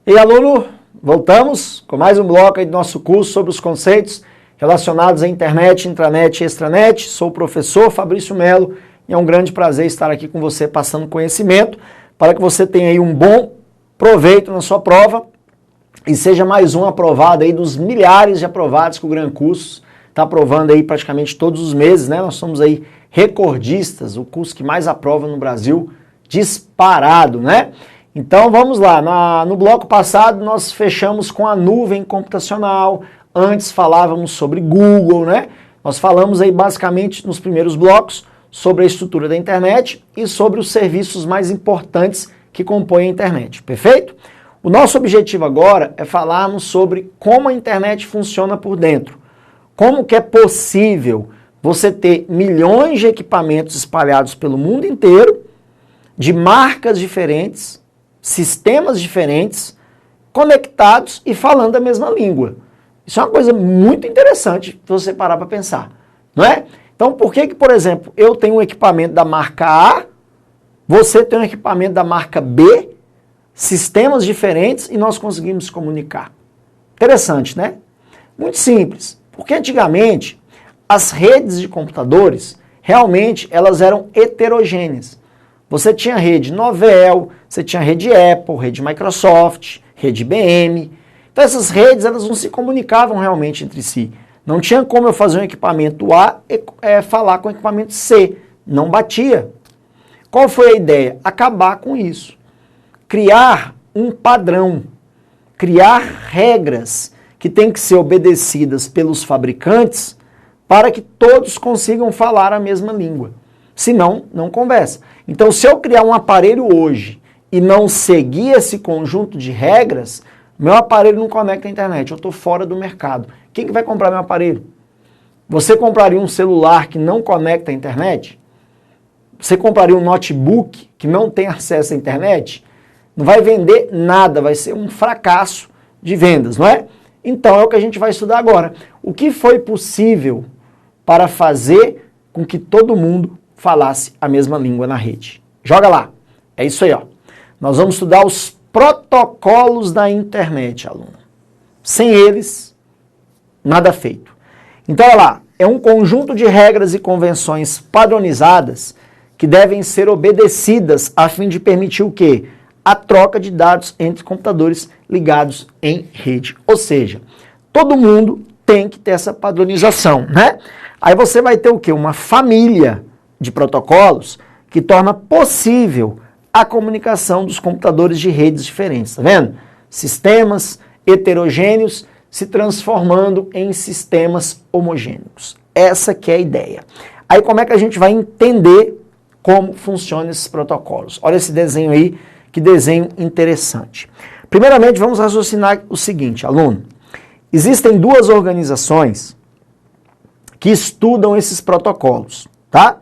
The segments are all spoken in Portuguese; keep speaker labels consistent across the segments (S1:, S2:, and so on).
S1: E aluno, voltamos com mais um bloco aí do nosso curso sobre os conceitos relacionados à internet, intranet e extranet. Sou o professor Fabrício Melo e é um grande prazer estar aqui com você passando conhecimento para que você tenha aí um bom proveito na sua prova e seja mais um aprovado aí dos milhares de aprovados que o Gran Cursos está aprovando aí praticamente todos os meses, né? Nós somos aí recordistas, o curso que mais aprova no Brasil, disparado, né? Então vamos lá, no bloco passado nós fechamos com a nuvem computacional, antes falávamos sobre Google, né? Nós falamos aí basicamente nos primeiros blocos sobre a estrutura da internet e sobre os serviços mais importantes que compõem a internet, perfeito? O nosso objetivo agora é falarmos sobre como a internet funciona por dentro, como que é possível você ter milhões de equipamentos espalhados pelo mundo inteiro, de marcas diferentes, sistemas diferentes, conectados e falando a mesma língua. Isso é uma coisa muito interessante se você parar para pensar, não é? Então, por que, por exemplo, eu tenho um equipamento da marca A, você tem um equipamento da marca B, sistemas diferentes e nós conseguimos se comunicar? Interessante, né? Muito simples, porque antigamente as redes de computadores realmente elas eram heterogêneas. Você tinha rede Novell, você tinha rede Apple, rede Microsoft, rede IBM. Então essas redes elas não se comunicavam realmente entre si. Não tinha como eu fazer um equipamento A e falar com o equipamento C. Não batia. Qual foi a ideia? Acabar com isso. Criar um padrão. Criar regras que têm que ser obedecidas pelos fabricantes para que todos consigam falar a mesma língua. Senão, não conversa. Então, se eu criar um aparelho hoje e não seguir esse conjunto de regras, meu aparelho não conecta à internet, eu estou fora do mercado. Quem que vai comprar meu aparelho? Você compraria um celular que não conecta à internet? Você compraria um notebook que não tem acesso à internet? Não vai vender nada, vai ser um fracasso de vendas, não é? Então, é o que a gente vai estudar agora. O que foi possível para fazer com que todo mundo falasse a mesma língua na rede? Joga lá. É isso aí, ó. Nós vamos estudar os protocolos da internet, aluno. Sem eles, nada feito. Então, olha lá. É um conjunto de regras e convenções padronizadas que devem ser obedecidas a fim de permitir o quê? A troca de dados entre computadores ligados em rede. Ou seja, todo mundo tem que ter essa padronização, né? Aí você vai ter o quê? Uma família de protocolos que torna possível a comunicação dos computadores de redes diferentes, tá vendo? Sistemas heterogêneos se transformando em sistemas homogêneos. Essa que é a ideia. Aí como é que a gente vai entender como funcionam esses protocolos? Olha esse desenho aí, que desenho interessante. Primeiramente, vamos raciocinar o seguinte, aluno. Existem duas organizações que estudam esses protocolos, tá?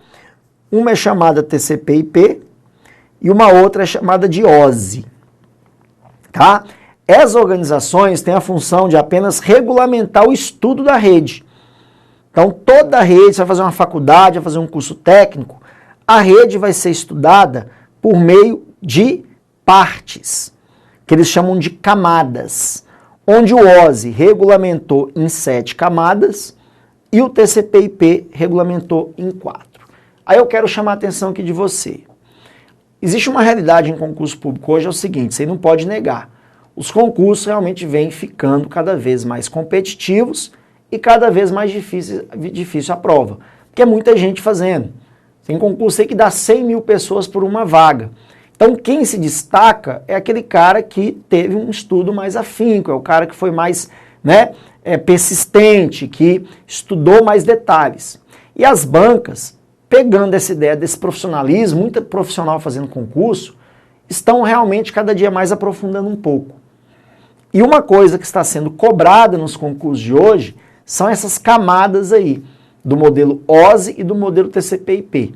S1: Uma é chamada TCP/IP e uma outra é chamada de OSI, tá? Essas organizações têm a função de apenas regulamentar o estudo da rede. Então, toda a rede, você vai fazer uma faculdade, vai fazer um curso técnico, a rede vai ser estudada por meio de partes, que eles chamam de camadas, onde o OSI regulamentou em 7 camadas e o TCP/IP regulamentou em 4. Aí eu quero chamar a atenção aqui de você. Existe uma realidade em concurso público hoje, é o seguinte, você não pode negar. Os concursos realmente vêm ficando cada vez mais competitivos e cada vez mais difícil a prova, porque é muita gente fazendo. Tem concurso aí que dá 100 mil pessoas por uma vaga. Então quem se destaca é aquele cara que teve um estudo mais afinco, é o cara que foi mais persistente, que estudou mais detalhes. E as bancas, pegando essa ideia desse profissionalismo, muito profissional fazendo concurso, estão realmente cada dia mais aprofundando um pouco. E uma coisa que está sendo cobrada nos concursos de hoje são essas camadas aí, do modelo OSI e do modelo TCP/IP.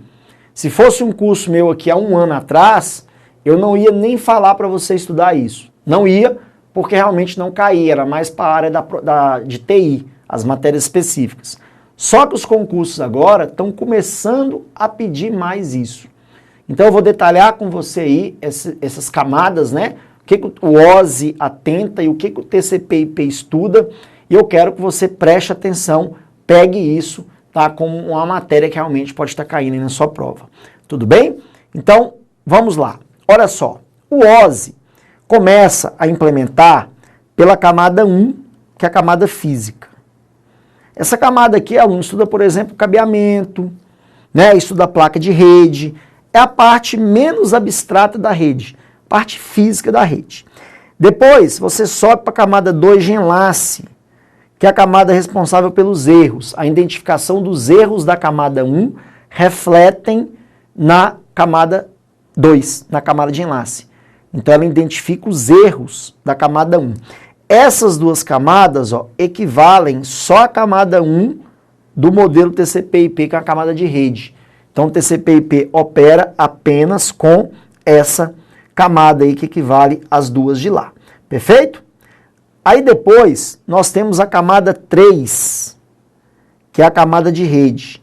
S1: Se fosse um curso meu aqui há um ano atrás, eu não ia nem falar para você estudar isso. Não ia, porque realmente não caía, era mais para a área de TI, as matérias específicas. Só que os concursos agora estão começando a pedir mais isso. Então eu vou detalhar com você aí essas camadas, né? que o OSI atenta e o que o TCP/IP estuda, e eu quero que você preste atenção, pegue isso, tá, como uma matéria que realmente pode estar caindo aí na sua prova. Tudo bem? Então, vamos lá. Olha só, o OSI começa a implementar pela camada 1, que é a camada física. Essa camada aqui, aluno estuda, por exemplo, cabeamento, né, estuda a placa de rede, é a parte menos abstrata da rede, parte física da rede. Depois, você sobe para a camada 2 de enlace, que é a camada responsável pelos erros. A identificação dos erros da camada 1 refletem na camada 2, na camada de enlace. Então, ela identifica os erros da camada 1. Essas duas camadas, ó, equivalem só à camada 1 do modelo TCP/IP, que é a camada de rede. Então, o TCP/IP opera apenas com essa camada aí que equivale às duas de lá. Perfeito? Aí depois, nós temos a camada 3, que é a camada de rede.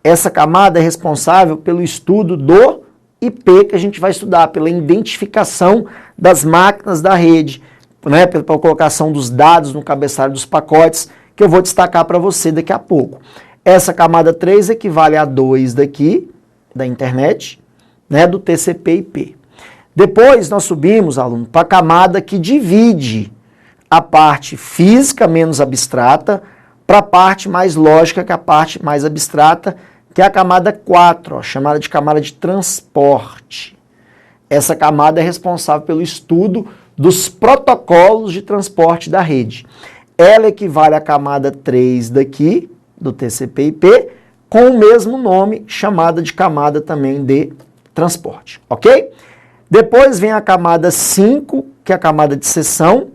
S1: Essa camada é responsável pelo estudo do IP que a gente vai estudar, pela identificação das máquinas da rede, né, pela colocação dos dados no cabeçalho dos pacotes, que eu vou destacar para você daqui a pouco. Essa camada 3 equivale a 2 daqui, da internet, né, do TCP/IP. Depois nós subimos, aluno, para a camada que divide a parte física menos abstrata para a parte mais lógica, que é a parte mais abstrata, que é a camada 4, ó, chamada de camada de transporte. Essa camada é responsável pelo estudo dos protocolos de transporte da rede. Ela equivale à camada 3 daqui, do TCP/IP, com o mesmo nome, chamada de camada também de transporte, ok? Depois vem a camada 5, que é a camada de sessão,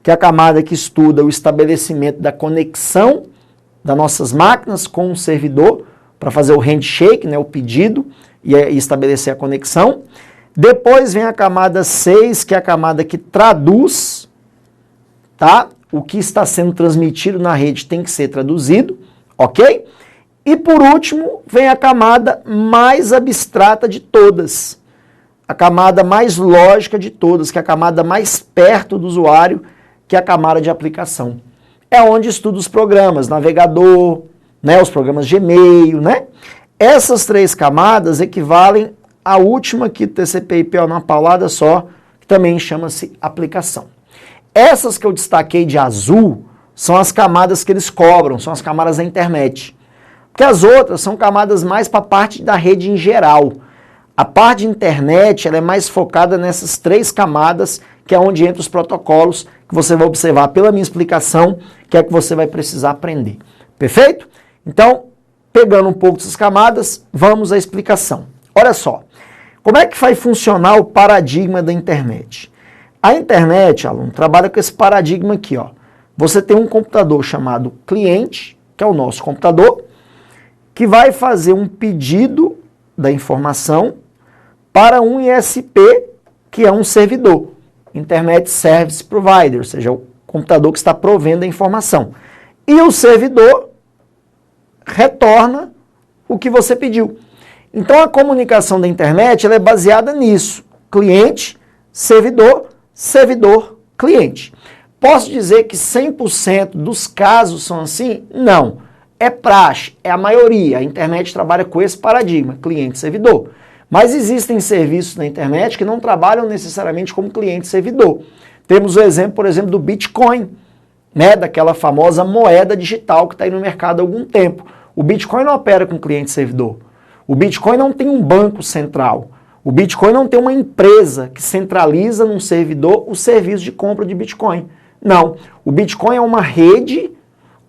S1: que é a camada que estuda o estabelecimento da conexão das nossas máquinas com o servidor, para fazer o handshake, né, o pedido, e estabelecer a conexão. Depois vem a camada 6, que é a camada que traduz, tá? O que está sendo transmitido na rede tem que ser traduzido, ok? E por último, vem a camada mais abstrata de todas, a camada mais lógica de todas, que é a camada mais perto do usuário, que é a camada de aplicação. É onde estuda os programas, navegador, né, os programas de e-mail, né? Essas três camadas equivalem à última aqui do TCP/IP, numa paulada só, que também chama-se aplicação. Essas que eu destaquei de azul são as camadas que eles cobram, são as camadas da internet. Porque as outras são camadas mais para a parte da rede em geral. A parte de internet ela é mais focada nessas três camadas, que é onde entram os protocolos, que você vai observar pela minha explicação, que é que você vai precisar aprender. Perfeito? Então, pegando um pouco dessas camadas, vamos à explicação. Olha só, como é que vai funcionar o paradigma da internet? A internet, aluno, trabalha com esse paradigma aqui, ó. Você tem um computador chamado cliente, que é o nosso computador, que vai fazer um pedido da informação para um ISP, que é um servidor, Internet Service Provider, ou seja, o computador que está provendo a informação. E o servidor retorna o que você pediu. Então a comunicação da internet ela é baseada nisso, cliente, servidor, servidor, cliente. Posso dizer que 100% dos casos são assim? Não. É praxe, é a maioria. A internet trabalha com esse paradigma, cliente-servidor. Mas existem serviços na internet que não trabalham necessariamente como cliente-servidor. Temos o exemplo, por exemplo, do Bitcoin, né, daquela famosa moeda digital que está aí no mercado há algum tempo. O Bitcoin não opera com cliente-servidor. O Bitcoin não tem um banco central. O Bitcoin não tem uma empresa que centraliza num servidor o serviço de compra de Bitcoin. Não. O Bitcoin é uma rede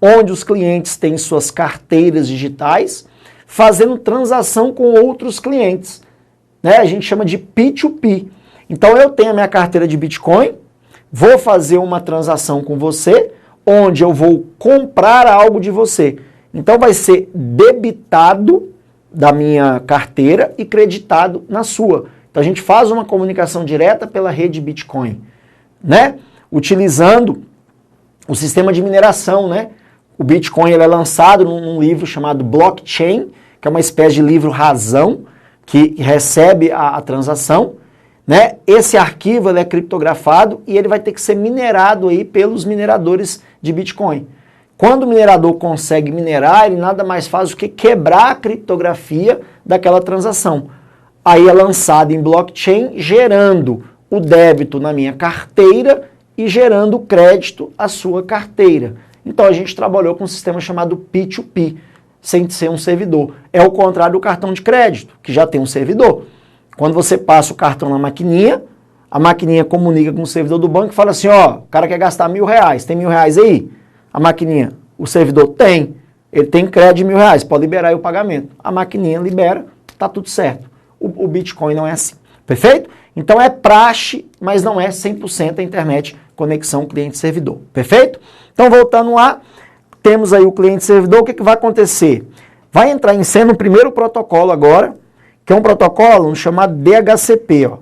S1: onde os clientes têm suas carteiras digitais fazendo transação com outros clientes. Né? A gente chama de P2P. Então eu tenho a minha carteira de Bitcoin, vou fazer uma transação com você, onde eu vou comprar algo de você. Então vai ser debitado da minha carteira e creditado na sua. Então a gente faz uma comunicação direta pela rede Bitcoin, né? Utilizando o sistema de mineração, né? O Bitcoin ele é lançado num livro chamado Blockchain, que é uma espécie de livro razão, que recebe a transação, né? Esse arquivo ele é criptografado e ele vai ter que ser minerado aí pelos mineradores de Bitcoin. Quando o minerador consegue minerar, ele nada mais faz do que quebrar a criptografia daquela transação. Aí é lançado em blockchain, gerando o débito na minha carteira e gerando o crédito à sua carteira. Então a gente trabalhou com um sistema chamado P2P, sem ser um servidor. É o contrário do cartão de crédito, que já tem um servidor. Quando você passa o cartão na maquininha, a maquininha comunica com o servidor do banco e fala assim, ó, o cara quer gastar R$1.000, tem R$1.000 aí? A maquininha, o servidor tem, ele tem crédito de R$1.000, pode liberar aí o pagamento. A maquininha libera, tá tudo certo. O Bitcoin não é assim, perfeito? Então é praxe, mas não é 100% a internet conexão cliente-servidor, perfeito? Então voltando lá, temos aí o cliente-servidor, o que vai acontecer? Vai entrar em cena o primeiro protocolo agora, que é um protocolo chamado DHCP. Ó.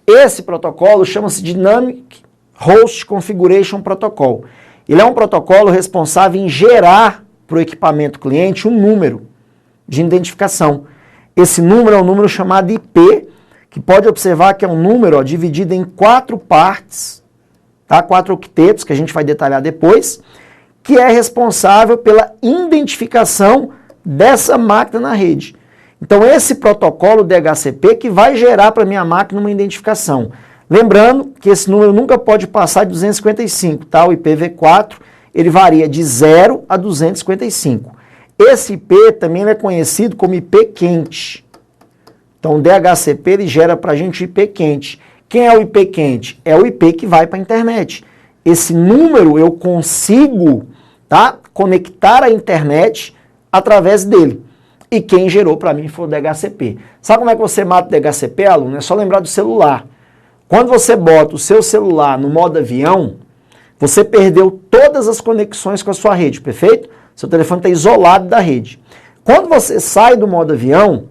S1: Esse protocolo chama-se Dynamic Host Configuration Protocol. Ele é um protocolo responsável em gerar para o equipamento cliente um número de identificação. Esse número é um número chamado IP, que pode observar que é um número ó, dividido em 4 partes, tá? 4 octetos, que a gente vai detalhar depois, que é responsável pela identificação dessa máquina na rede. Então esse protocolo DHCP que vai gerar para minha máquina uma identificação. Lembrando que esse número nunca pode passar de 255, tá? O IPv4, ele varia de 0 a 255. Esse IP também é conhecido como IP quente. Então o DHCP ele gera para a gente o IP quente. Quem é o IP quente? É o IP que vai para a internet. Esse número eu consigo, tá, conectar a internet através dele. E quem gerou para mim foi o DHCP. Sabe como é que você mata o DHCP, aluno? É só lembrar do celular. Quando você bota o seu celular no modo avião, você perdeu todas as conexões com a sua rede, perfeito? Seu telefone está isolado da rede. Quando você sai do modo avião,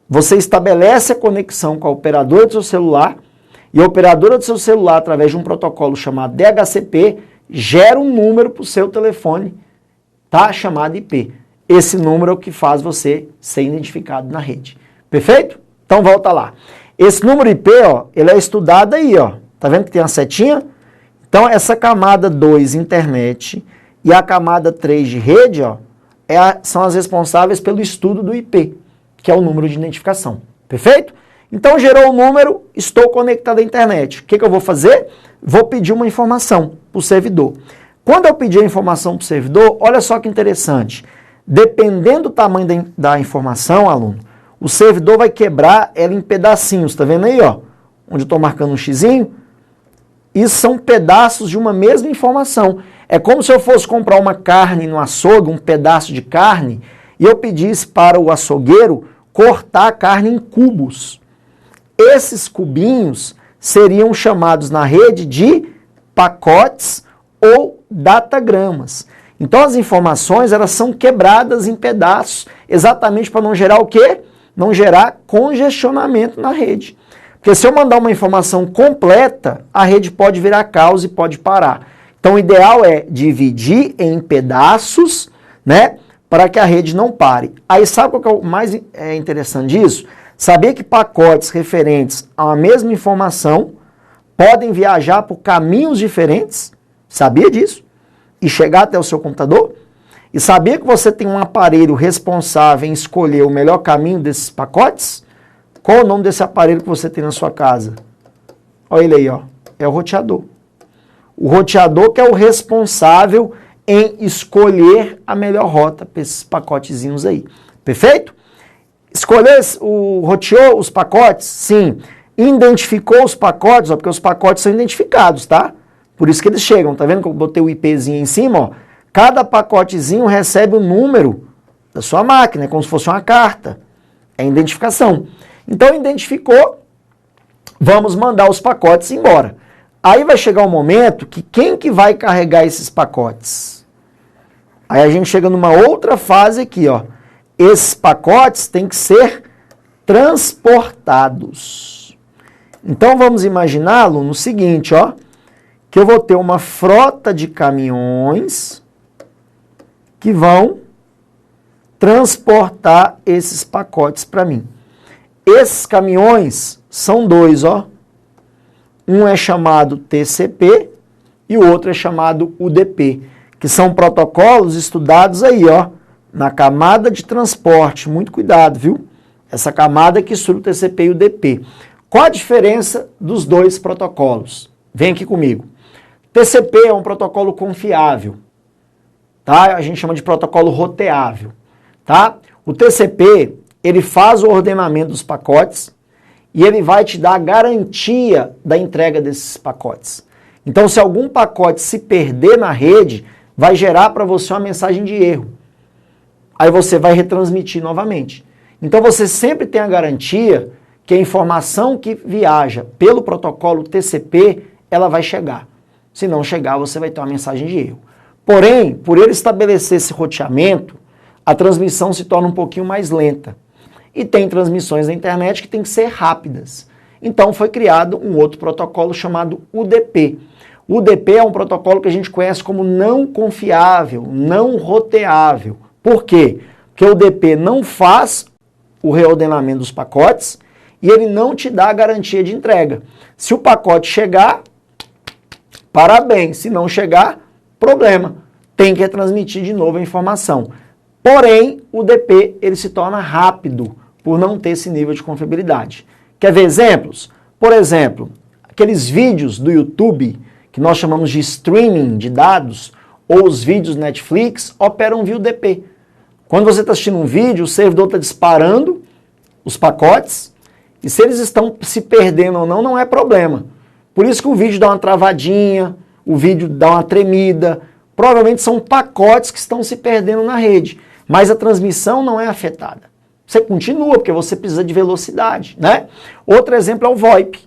S1: você estabelece a conexão com a operadora do seu celular e a operadora do seu celular, através de um protocolo chamado DHCP, gera um número para o seu telefone, tá? Chamado IP. Esse número é o que faz você ser identificado na rede. Perfeito? Então volta lá. Esse número IP, ó, ele é estudado aí, ó. Tá vendo que tem uma setinha? Então essa camada 2, internet, e a camada 3 de rede, ó, são as responsáveis pelo estudo do IP, que é o número de identificação. Perfeito? Então gerou o número, estou conectado à internet. O que eu vou fazer? Vou pedir uma informação para o servidor. Quando eu pedir a informação para o servidor, olha só que interessante. Dependendo do tamanho da informação, aluno, o servidor vai quebrar ela em pedacinhos. Tá vendo aí, ó? Onde eu estou marcando um xizinho? Isso são pedaços de uma mesma informação. É como se eu fosse comprar uma carne no açougue, um pedaço de carne, e eu pedisse para o açougueiro cortar a carne em cubos. Esses cubinhos seriam chamados na rede de pacotes ou datagramas. Então as informações elas são quebradas em pedaços, exatamente para não gerar o quê? Não gerar congestionamento na rede. Porque se eu mandar uma informação completa, a rede pode virar caos e pode parar. Então o ideal é dividir em pedaços, né, para que a rede não pare. Aí sabe qual que é o mais interessante disso? Saber que pacotes referentes a uma mesma informação podem viajar por caminhos diferentes, sabia disso? E chegar até o seu computador? E sabia que você tem um aparelho responsável em escolher o melhor caminho desses pacotes? Qual é o nome desse aparelho que você tem na sua casa? Olha ele aí, ó. É o roteador. O roteador que é o responsável em escolher a melhor rota para esses pacotezinhos aí. Perfeito? Escolheu, roteou os pacotes? Sim. Identificou os pacotes? Ó, porque os pacotes são identificados, tá? Por isso que eles chegam. Tá vendo que eu botei o IPzinho em cima? Ó? Cada pacotezinho recebe o número da sua máquina, é como se fosse uma carta. É identificação. Então, identificou, vamos mandar os pacotes embora. Aí vai chegar um momento que quem que vai carregar esses pacotes? Aí a gente chega numa outra fase aqui, ó. Esses pacotes têm que ser transportados. Então, vamos imaginá-lo no seguinte, ó. Que eu vou ter uma frota de caminhões que vão transportar esses pacotes para mim. Esses caminhões são dois, ó. Um é chamado TCP e o outro é chamado UDP, que são protocolos estudados aí, ó, na camada de transporte. Muito cuidado, viu? Essa camada que estuda o TCP e o UDP. Qual a diferença dos dois protocolos? Vem aqui comigo. TCP é um protocolo confiável, tá? A gente chama de protocolo roteável, tá? O TCP, ele faz o ordenamento dos pacotes e ele vai te dar a garantia da entrega desses pacotes. Então, se algum pacote se perder na rede, vai gerar para você uma mensagem de erro. Aí você vai retransmitir novamente. Então, você sempre tem a garantia que a informação que viaja pelo protocolo TCP, ela vai chegar. Se não chegar, você vai ter uma mensagem de erro. Porém, por ele estabelecer esse roteamento, a transmissão se torna um pouquinho mais lenta. E tem transmissões na internet que tem que ser rápidas. Então foi criado um outro protocolo chamado UDP. O UDP é um protocolo que a gente conhece como não confiável, não roteável. Por quê? Porque o UDP não faz o reordenamento dos pacotes e ele não te dá a garantia de entrega. Se o pacote chegar, parabéns. Se não chegar, problema. Tem que retransmitir de novo a informação. Porém, o UDP ele se torna rápido por não ter esse nível de confiabilidade. Quer ver exemplos? Por exemplo, aqueles vídeos do YouTube que nós chamamos de streaming de dados ou os vídeos Netflix operam via UDP. Quando você está assistindo um vídeo, o servidor está disparando os pacotes e se eles estão se perdendo ou não, não é problema. Por isso que o vídeo dá uma travadinha, o vídeo dá uma tremida. Provavelmente são pacotes que estão se perdendo na rede, mas a transmissão não é afetada. Você continua, porque você precisa de velocidade, né? Outro exemplo é o VoIP.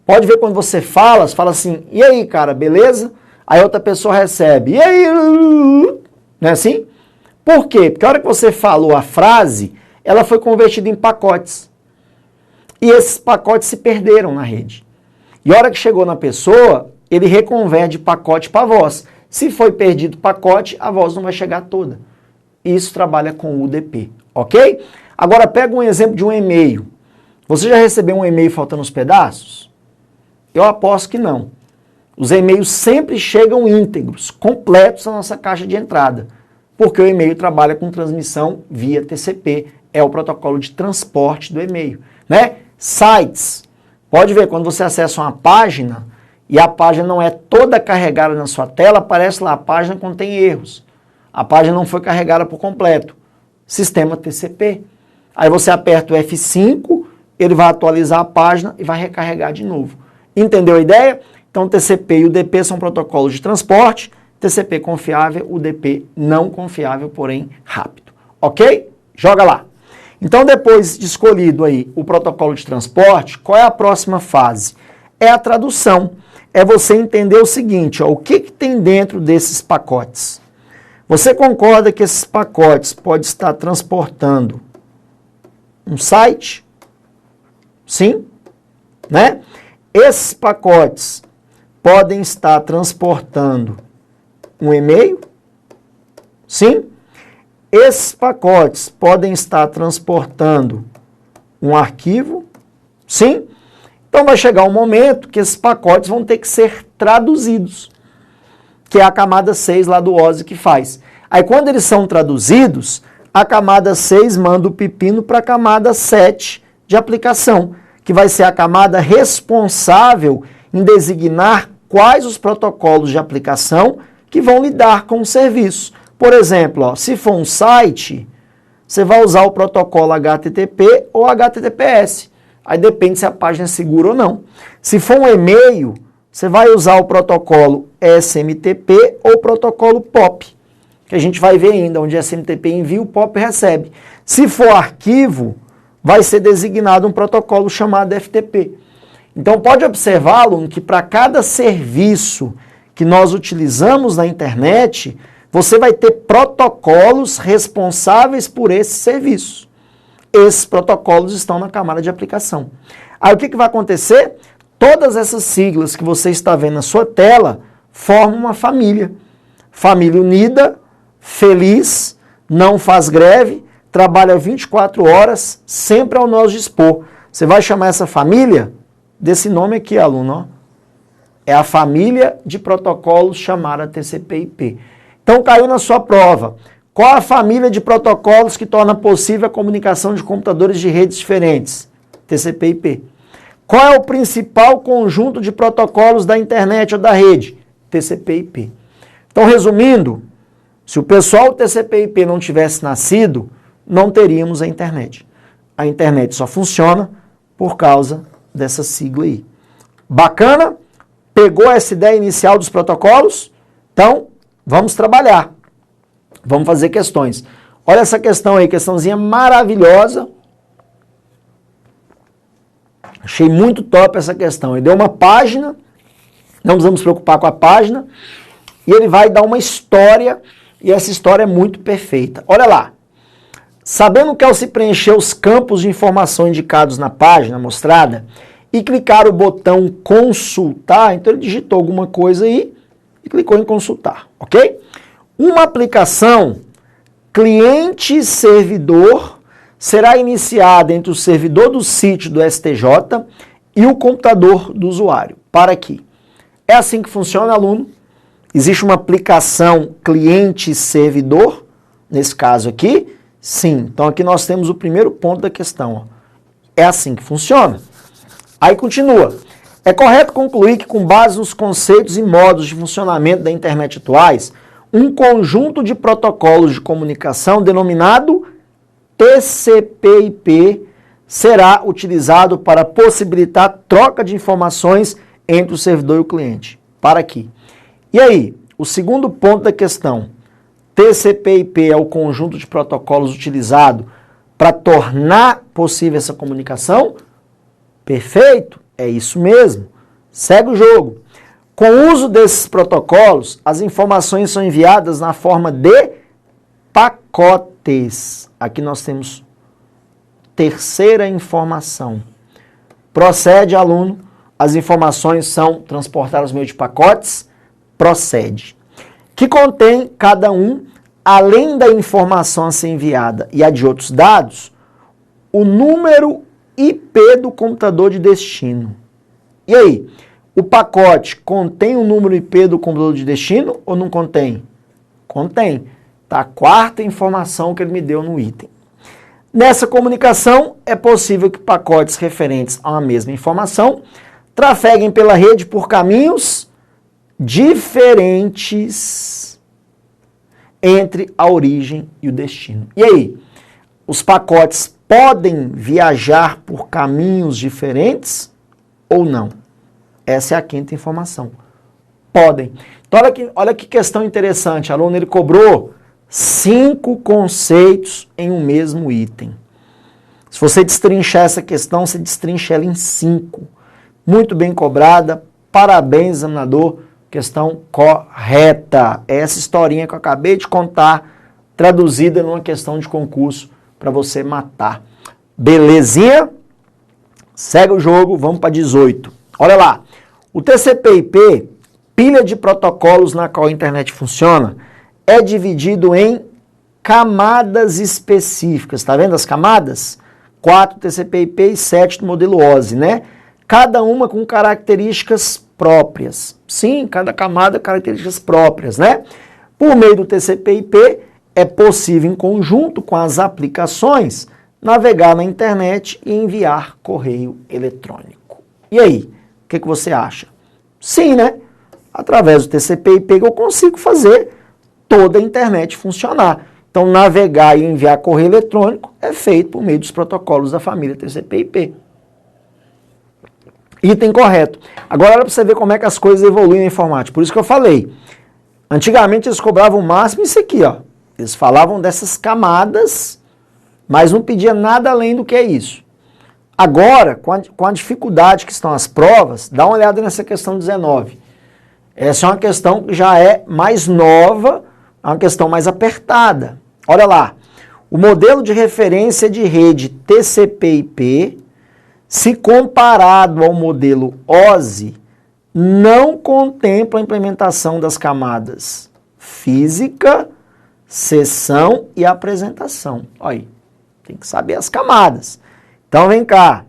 S1: Pode ver quando você fala assim, e aí, cara, beleza? Aí outra pessoa recebe, e aí? Não é assim? Por quê? Porque a hora que você falou a frase, ela foi convertida em pacotes. E esses pacotes se perderam na rede. E a hora que chegou na pessoa, ele reconverte pacote para voz. Se foi perdido o pacote, a voz não vai chegar toda. Isso trabalha com UDP, ok? Agora pega um exemplo de um e-mail. Você já recebeu um e-mail faltando os pedaços? Eu aposto que não. Os e-mails sempre chegam íntegros, completos na nossa caixa de entrada, porque o e-mail trabalha com transmissão via TCP, é o protocolo de transporte do e-mail, né? Sites. Pode ver, quando você acessa uma página e a página não é toda carregada na sua tela, aparece lá, a página contém erros. A página não foi carregada por completo. Sistema TCP. Aí você aperta o F5, ele vai atualizar a página e vai recarregar de novo. Entendeu a ideia? Então TCP e UDP são protocolos de transporte, TCP confiável, UDP não confiável, porém rápido. Ok? Joga lá. Então depois de escolhido aí o protocolo de transporte, qual é a próxima fase? É a tradução. É você entender o seguinte, ó, o que tem dentro desses pacotes? Você concorda que esses pacotes podem estar transportando um site? Sim? Né? Esses pacotes podem estar transportando um e-mail? Sim? Esses pacotes podem estar transportando um arquivo? Sim? Então vai chegar um momento que esses pacotes vão ter que ser traduzidos, que é a camada 6 lá do OSI que faz. Aí quando eles são traduzidos, a camada 6 manda o pepino para a camada 7 de aplicação, que vai ser a camada responsável em designar quais os protocolos de aplicação que vão lidar com o serviço. Por exemplo, ó, se for um site, você vai usar o protocolo HTTP ou HTTPS. Aí depende se a página é segura ou não. Se for um e-mail, você vai usar o protocolo SMTP ou protocolo POP, que a gente vai ver ainda, onde SMTP envia, o POP recebe. Se for arquivo, vai ser designado um protocolo chamado FTP. Então pode observar, aluno, que para cada serviço que nós utilizamos na internet, você vai ter protocolos responsáveis por esse serviço. Esses protocolos estão na camada de aplicação. Aí o que vai acontecer? Todas essas siglas que você está vendo na sua tela formam uma família. Família unida, feliz, não faz greve, trabalha 24 horas, sempre ao nosso dispor. Você vai chamar essa família desse nome aqui, aluno, ó. É a família de protocolos chamada TCP/IP. Então caiu na sua prova. Qual a família de protocolos que torna possível a comunicação de computadores de redes diferentes? TCP/IP. Qual é o principal conjunto de protocolos da internet ou da rede? TCP/IP. Então, resumindo, se o pessoal do TCP/IP não tivesse nascido, não teríamos a internet. A internet só funciona por causa dessa sigla aí. Bacana? Pegou essa ideia inicial dos protocolos? Então, vamos trabalhar. Vamos fazer questões. Olha essa questão aí, questãozinha maravilhosa. Achei muito top essa questão. Ele deu uma página, não precisamos nos preocupar com a página, e ele vai dar uma história, e essa história é muito perfeita. Olha lá. Sabendo que ao se preencher os campos de informação indicados na página mostrada e clicar o botão consultar, então ele digitou alguma coisa aí e clicou em consultar, ok? Uma aplicação cliente-servidor será iniciada entre o servidor do sítio do STJ e o computador do usuário. Para aqui. É assim que funciona, aluno? Existe uma aplicação cliente-servidor, nesse caso aqui? Sim. Então aqui nós temos o primeiro ponto da questão. Ó. É assim que funciona. Aí continua. É correto concluir que, com base nos conceitos e modos de funcionamento da internet atuais, um conjunto de protocolos de comunicação denominado TCP/IP será utilizado para possibilitar troca de informações entre o servidor e o cliente. Para aqui. E aí, o segundo ponto da questão. TCP/IP é o conjunto de protocolos utilizado para tornar possível essa comunicação? Perfeito, é isso mesmo. Segue o jogo. Com o uso desses protocolos, as informações são enviadas na forma de pacotes. Aqui nós temos terceira informação. Procede, aluno. As informações são transportadas por meio de pacotes? Procede. Que contém cada um, além da informação a ser enviada e a de outros dados, o número IP do computador de destino. E aí, o pacote contém o número IP do computador de destino ou não contém? Contém. Tá a quarta informação que ele me deu no item. Nessa comunicação, é possível que pacotes referentes a uma mesma informação trafeguem pela rede por caminhos diferentes entre a origem e o destino. E aí, os pacotes podem viajar por caminhos diferentes ou não? Essa é a quinta informação. Podem. Então, olha que questão interessante. O aluno ele cobrou 5 conceitos em um mesmo item. Se você destrinchar essa questão, você destrincha ela em 5. Muito bem cobrada. Parabéns, examinador. Questão correta. É essa historinha que eu acabei de contar, traduzida numa questão de concurso para você matar. Belezinha? Segue o jogo, vamos para 18. Olha lá. O TCP/IP, pilha de protocolos na qual a internet funciona, é dividido em camadas específicas. Está vendo as camadas? 4 TCP/IP e 7 do modelo OSI, né? Cada uma com características próprias. Sim, cada camada características próprias, né? Por meio do TCP/IP, é possível, em conjunto com as aplicações, navegar na internet e enviar correio eletrônico. E aí, o que você acha? Sim, né? Através do TCP/IP eu consigo fazer toda a internet funcionar. Então, navegar e enviar correio eletrônico é feito por meio dos protocolos da família TCP/IP. Item correto. Agora, olha para você ver como é que as coisas evoluem na informática. Por isso que eu falei. Antigamente, eles cobravam o máximo isso aqui, ó. Eles falavam dessas camadas, mas não pedia nada além do que é isso. Agora, com a dificuldade que estão as provas, dá uma olhada nessa questão 19. Essa é uma questão que já é mais nova, é uma questão mais apertada. Olha lá. O modelo de referência de rede TCP/IP, se comparado ao modelo OSI, não contempla a implementação das camadas física, sessão e apresentação. Olha aí, tem que saber as camadas. Então vem cá,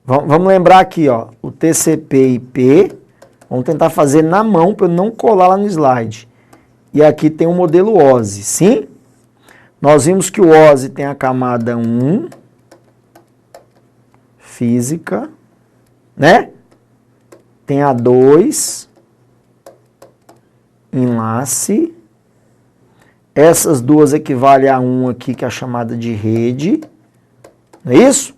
S1: Vamos lembrar aqui, ó, o TCP/IP. Vamos tentar fazer na mão para eu não colar lá no slide. E aqui tem o modelo OSI, sim? Nós vimos que o OSI tem a camada 1, física, né? Tem a 2, enlace. Essas duas equivalem a 1 aqui, que é a chamada de rede. Não é isso?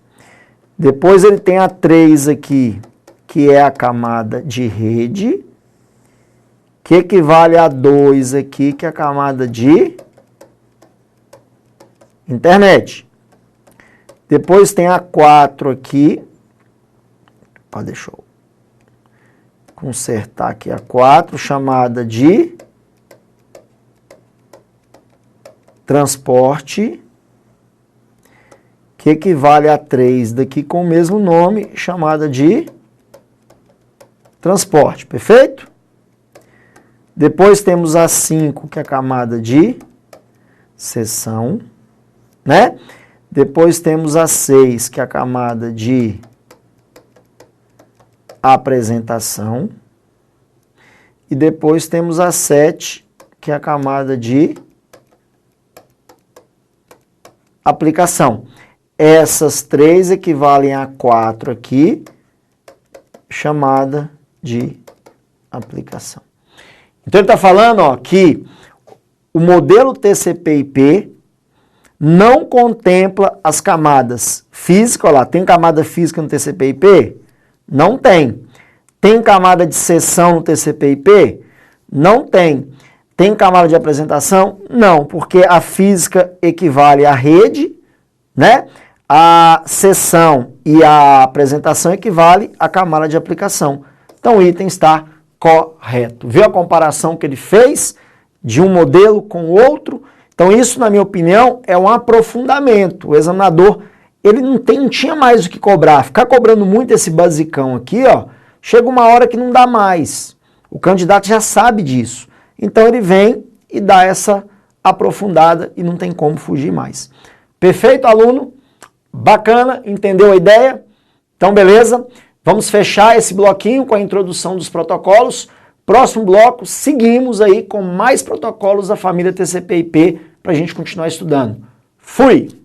S1: Depois ele tem a 3 aqui, que é a camada de rede, que equivale a 2 aqui, que é a camada de internet. Depois tem a 4 aqui. Deixa eu consertar aqui a 4, chamada de transporte, que equivale a 3 daqui com o mesmo nome, chamada de transporte, perfeito? Depois temos a 5, que é a camada de seção, né? Depois temos a 6, que é a camada de apresentação. E depois temos a 7, que é a camada de aplicação. Essas 3 equivalem a 4 aqui, chamada de aplicação. Então ele está falando, ó, que o modelo TCP/IP não contempla as camadas físicas. Olha lá, tem camada física no TCP/IP? Não tem. Tem camada de seção no TCP/IP? Não tem. Tem camada de apresentação? Não, porque a física equivale à rede, né? A seção e a apresentação equivale à camada de aplicação. Então o item está correto. Viu a comparação que ele fez de um modelo com o outro? Então isso, na minha opinião, é um aprofundamento. O examinador, ele não tinha mais o que cobrar. Ficar cobrando muito esse basicão aqui, ó, chega uma hora que não dá mais. O candidato já sabe disso. Então ele vem e dá essa aprofundada e não tem como fugir mais. Perfeito, aluno? Bacana, entendeu a ideia? Então, beleza? Vamos fechar esse bloquinho com a introdução dos protocolos. Próximo bloco, seguimos aí com mais protocolos da família TCP/IP para a gente continuar estudando. Fui!